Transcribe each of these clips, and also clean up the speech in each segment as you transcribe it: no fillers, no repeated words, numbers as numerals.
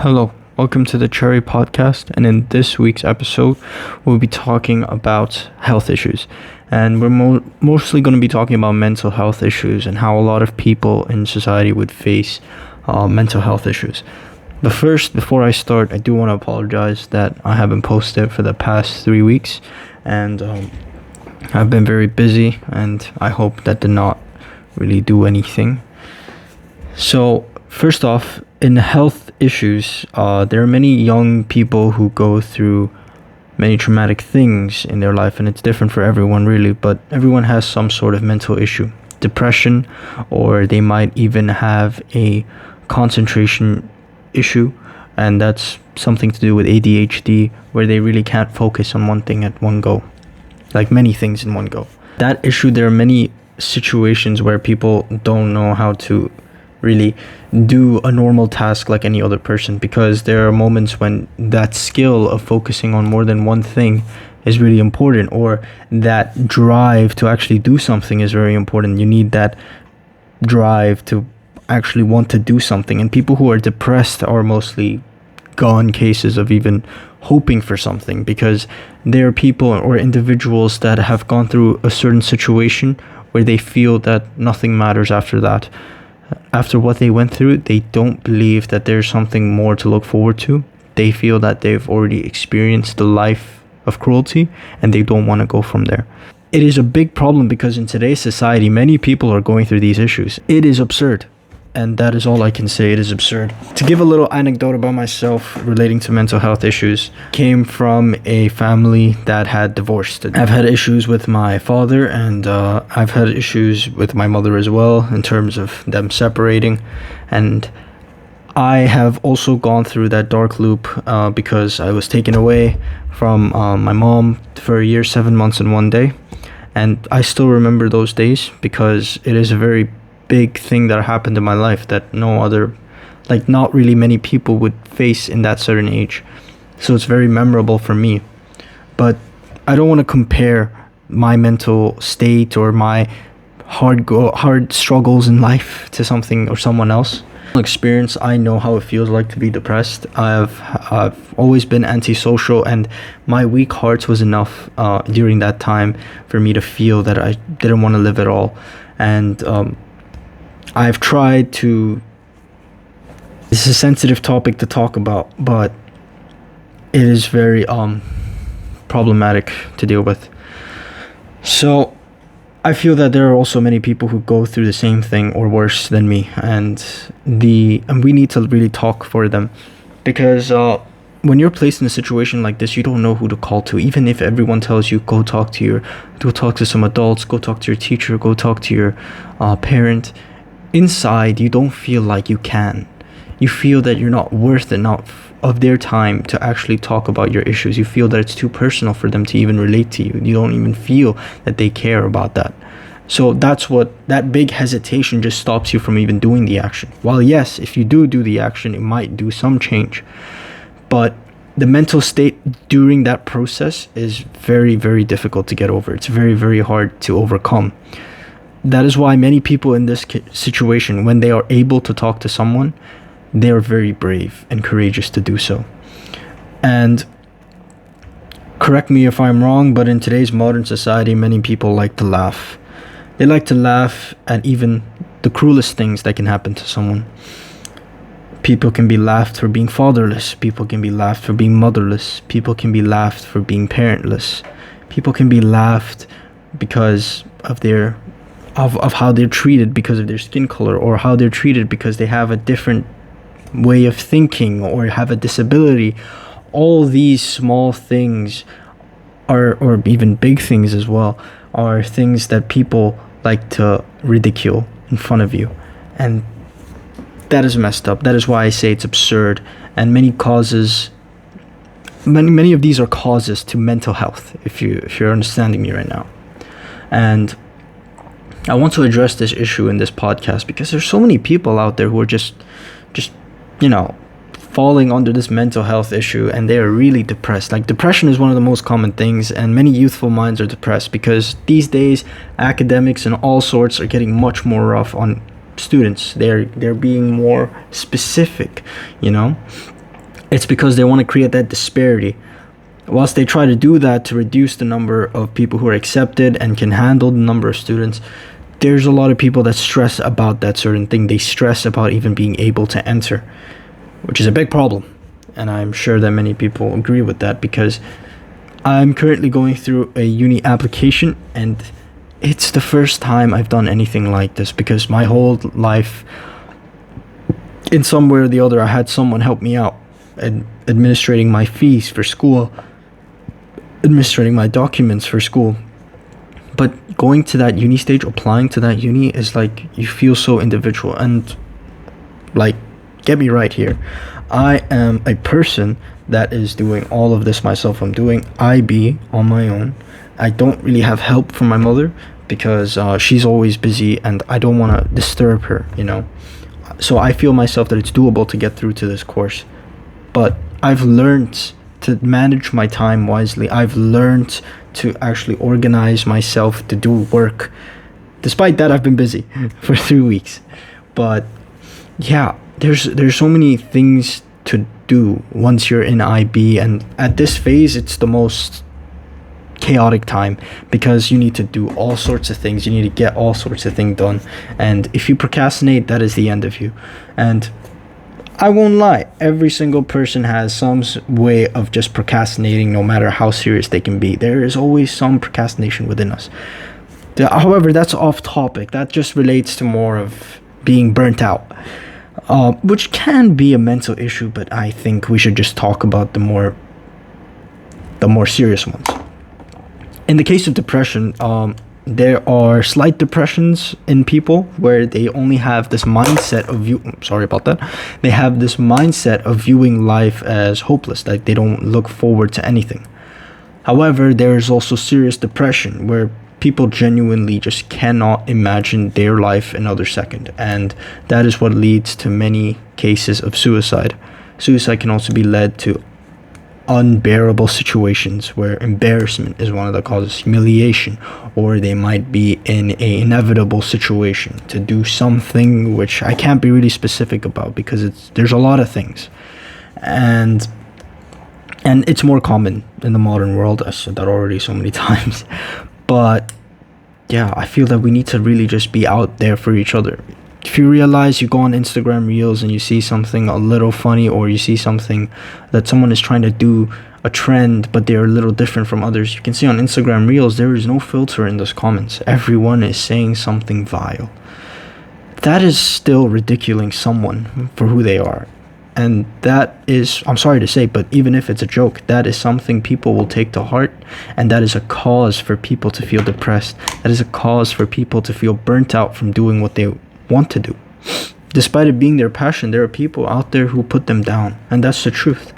Hello, welcome to the Cherry Podcast. And in this week's episode, we'll be talking about health issues. And we're mostly going to be talking about mental health issues and how a lot of people in society would face mental health issues. But first, before I start, I do want to apologize that I haven't posted for the past 3 weeks. And I've been very busy, and I hope that did not really do anything. So, first off, in health issues, there are many young people who go through many traumatic things in their life, and it's different for everyone really, but everyone has some sort of mental issue, depression, or they might even have a concentration issue, and that's something to do with ADHD, where they really can't focus on one thing at one go, like many things in one go. That issue, there are many situations where people don't know how to really do a normal task like any other person, because there are moments when that skill of focusing on more than one thing is really important, or that drive to actually do something is very important. You need that drive to actually want to do something, and people who are depressed are mostly gone cases of even hoping for something, because there are people or individuals that have gone through a certain situation where they feel that nothing matters after that. After what they went through, they don't believe that there's something more to look forward to. They feel that they've already experienced the life of cruelty, and they don't want to go from there. It is a big problem because in today's society, many people are going through these issues. It is absurd. And that is all I can say. It is absurd. To give a little anecdote about myself relating to mental health issues, came from a family that had divorced. I've had issues with my father, and I've had issues with my mother as well in terms of them separating. And I have also gone through that dark loop because I was taken away from my mom for a year, 7 months and 1 day. And I still remember those days because it is a very big thing that happened in my life that not really many people would face in that certain age. So it's very memorable for me. But I don't want to compare my mental state or my hard struggles in life to something or someone else. Experience, I know how it feels like to be depressed. I've always been antisocial, and my weak heart was enough during that time for me to feel that I didn't want to live at all. And I've tried to, this is a sensitive topic to talk about, but it is very problematic to deal with. So I feel that there are also many people who go through the same thing or worse than me, and we need to really talk for them, because when you're placed in a situation like this, you don't know who to call to. Even if everyone tells you go talk to some adults, go talk to your teacher, go talk to your parent, inside you don't feel like you can. You feel that you're not worth enough of their time to actually talk about your issues. You feel that it's too personal for them to even relate to you. You don't even feel that they care about that. So that big hesitation just stops you from even doing the action. While yes, if you do the action, it might do some change, but the mental state during that process is very, very difficult to get over. It's very, very hard to overcome. That is why many people in this situation, when they are able to talk to someone, they are very brave and courageous to do so. And correct me if I'm wrong, but in today's modern society, many people like to laugh. They like to laugh at even the cruelest things that can happen to someone. People can be laughed for being fatherless. People can be laughed for being motherless. People can be laughed for being parentless. People can be laughed because of how they're treated because of their skin color, or how they're treated because they have a different way of thinking or have a disability. All these small things or even big things as well, are things that people like to ridicule in front of you. And that is messed up. That is why I say it's absurd. And many of these are causes to mental health, if you're understanding me right now. And I want to address this issue in this podcast because there's so many people out there who are just falling under this mental health issue, and they are really depressed. Like, depression is one of the most common things, and many youthful minds are depressed because these days academics and all sorts are getting much more rough on students. They're being more specific, It's because they want to create that disparity. Whilst they try to do that to reduce the number of people who are accepted and can handle the number of students, there's a lot of people that stress about that certain thing. They stress about even being able to enter, which is a big problem. And I'm sure that many people agree with that, because I'm currently going through a uni application, and it's the first time I've done anything like this, because my whole life, in some way or the other, I had someone help me out administrating my fees for school, administrating my documents for school. But going to that uni stage, applying to that uni, is like, you feel so individual. And like, get me right here, I am a person that is doing all of this myself. I'm doing IB on my own. I don't really have help from my mother, because she's always busy and I don't want to disturb her, so I feel myself that it's doable to get through to this course. But I've learned to manage my time wisely. I've learned to actually organize myself to do work. Despite that, I've been busy for 3 weeks. But yeah, there's so many things to do once you're in IB, and at this phase, it's the most chaotic time, because you need to do all sorts of things. You need to get all sorts of things done, and if you procrastinate, that is the end of you. And I won't lie, every single person has some way of just procrastinating, no matter how serious they can be. There is always some procrastination within us. However, that's off topic. That just relates to more of being burnt out, which can be a mental issue, but I think we should just talk about the more serious ones. In the case of depression, there are slight depressions in people where they only have this mindset of They have this mindset of viewing life as hopeless, like they don't look forward to anything. However, there is also serious depression where people genuinely just cannot imagine their life another second, and that is what leads to many cases of suicide. Suicide can also be led to unbearable situations where embarrassment is one of the causes, humiliation, or they might be in a inevitable situation to do something which I can't be really specific about, because there's a lot of things, and it's more common in the modern world. I said that already so many times. But yeah, I feel that we need to really just be out there for each other. If you realize, you go on Instagram Reels and you see something a little funny, or you see something that someone is trying to do, a trend, but they're a little different from others, you can see on Instagram Reels, there is no filter in those comments. Everyone is saying something vile. That is still ridiculing someone for who they are. And that is, I'm sorry to say, but even if it's a joke, that is something people will take to heart. And that is a cause for people to feel depressed. That is a cause for people to feel burnt out from doing what they want to do. Despite it being their passion, there are people out there who put them down, and that's the truth.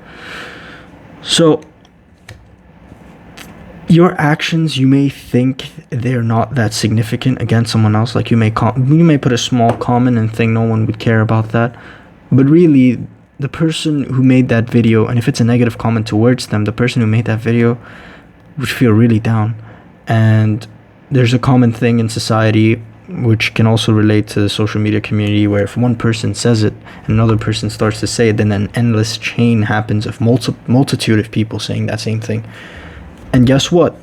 So your actions, you may think they're not that significant against someone else. Like you may put a small comment and think no one would care about that, but really the person who made that video, and if it's a negative comment towards them, the person who made that video would feel really down. And there's a common thing in society which can also relate to the social media community, where if one person says it and another person starts to say it, then an endless chain happens of multitude of people saying that same thing. And guess what?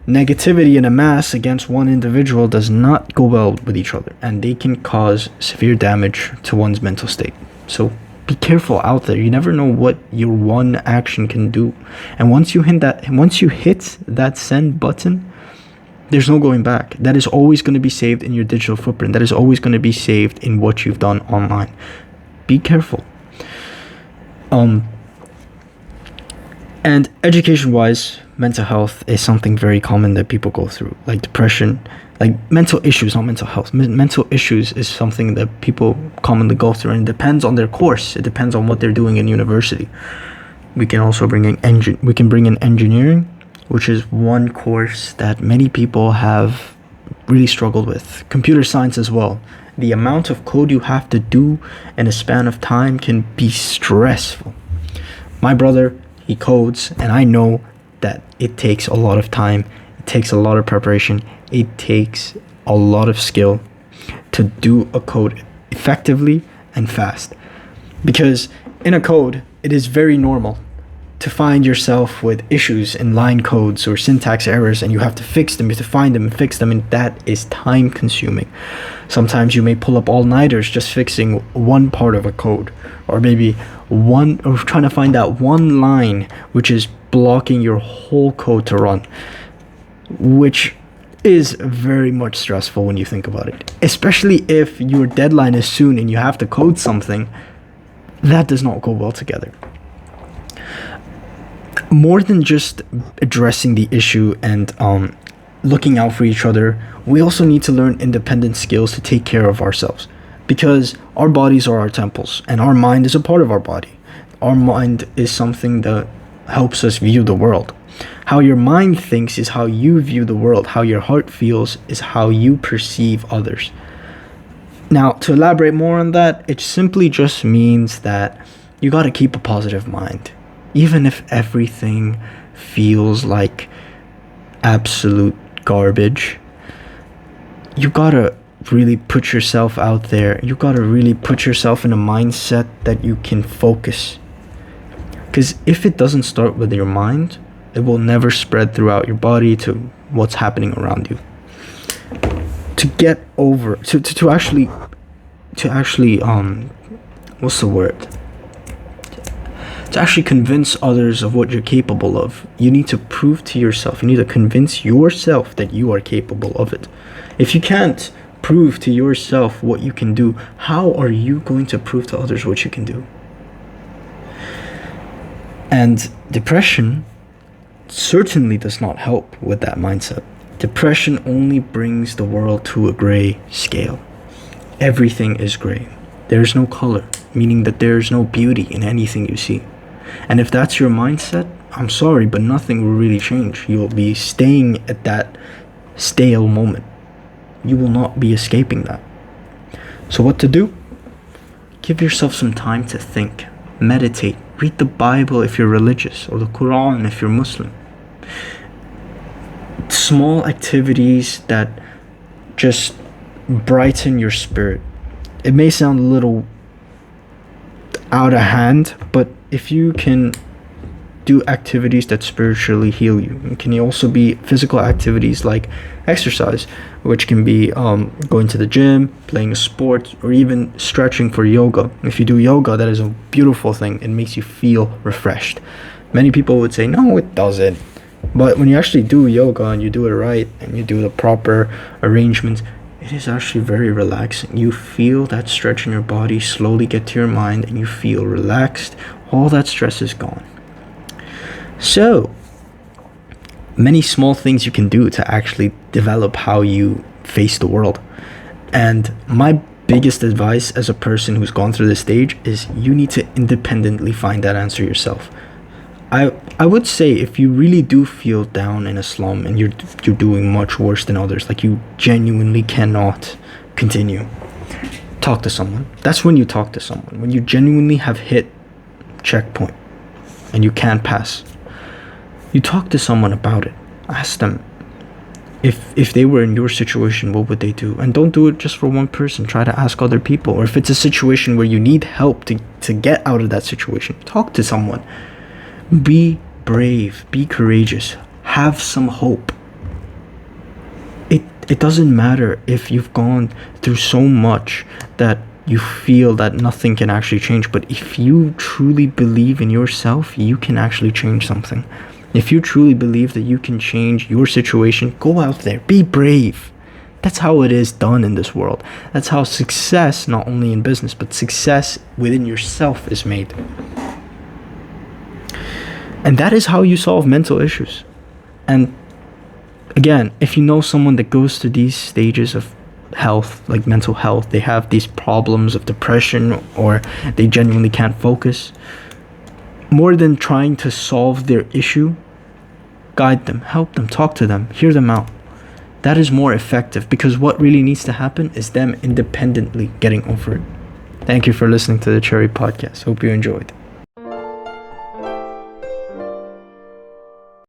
Negativity in a mass against one individual does not go well with each other, and they can cause severe damage to one's mental state. So be careful out there. You never know what your one action can do. And once you hit that send button, there's no going back. That is always going to be saved in your digital footprint. That is always going to be saved in what you've done online. Be careful. And education-wise, mental health is something very common that people go through, like depression, like mental issues, not mental health. Mental issues is something that people commonly go through, and it depends on their course. It depends on what they're doing in university. We can also bring in engineering, which is one course that many people have really struggled with. Computer science as well. The amount of code you have to do in a span of time can be stressful. My brother, he codes, and I know that it takes a lot of time. It takes a lot of preparation. It takes a lot of skill to do a code effectively and fast. Because in a code, it is very normal to find yourself with issues in line codes or syntax errors, and you have to fix them, you have to find them and fix them, and that is time consuming. Sometimes you may pull up all-nighters just fixing one part of a code, or maybe or trying to find that one line which is blocking your whole code to run, which is very much stressful when you think about it, especially if your deadline is soon and you have to code something. That does not go well together. More than just addressing the issue and looking out for each other, we also need to learn independent skills to take care of ourselves, because our bodies are our temples and our mind is a part of our body. Our mind is something that helps us view the world. How your mind thinks is how you view the world. How your heart feels is how you perceive others. Now, to elaborate more on that, it simply just means that you got to keep a positive mind. Even if everything feels like absolute garbage, you gotta really put yourself out there. You gotta really put yourself in a mindset that you can focus. Because if it doesn't start with your mind, it will never spread throughout your body to what's happening around you. To get over, to actually, what's the word? To actually convince others of what you're capable of, you need to prove to yourself, you need to convince yourself that you are capable of it. If you can't prove to yourself what you can do, how are you going to prove to others what you can do? And depression certainly does not help with that mindset. Depression only brings the world to a gray scale. Everything is gray. There's no color, meaning that there's no beauty in anything you see. And if that's your mindset, I'm sorry, but nothing will really change. You'll be staying at that stale moment. You will not be escaping that. So what to do? Give yourself some time to think, meditate, read the Bible if you're religious, or the Quran if you're Muslim. Small activities that just brighten your spirit. It may sound a little out of hand, but if you can do activities that spiritually heal you, it can also be physical activities like exercise, which can be going to the gym, playing a sport, or even stretching for yoga. If you do yoga, that is a beautiful thing. It makes you feel refreshed. Many people would say, no, it doesn't. But when you actually do yoga and you do it right and you do the proper arrangements, it is actually very relaxing. You feel that stretch in your body slowly get to your mind and you feel relaxed. All that stress is gone. So, many small things you can do to actually develop how you face the world. And my biggest advice as a person who's gone through this stage is you need to independently find that answer yourself. I would say if you really do feel down in a slum and you're doing much worse than others, like you genuinely cannot continue, talk to someone. That's when you talk to someone. When you genuinely have hit checkpoint and you can't pass, you talk to someone about it. Ask them if they were in your situation, what would they do? And don't do it just for one person. Try to ask other people. Or if it's a situation where you need help to get out of that situation, talk to someone. Be brave, be courageous, have some hope. It doesn't matter if you've gone through so much that you feel that nothing can actually change, but if you truly believe in yourself, you can actually change something. If you truly believe that you can change your situation, go out there, be brave. That's how it is done in this world. That's how success, not only in business, but success within yourself is made. And that is how you solve mental issues. And again, if you know someone that goes through these stages of health, like mental health, they have these problems of depression or they genuinely can't focus, more than trying to solve their issue, guide them, help them, talk to them, hear them out. That is more effective, because what really needs to happen is them independently getting over it. Thank you for listening to the Cherry Podcast. Hope you enjoyed.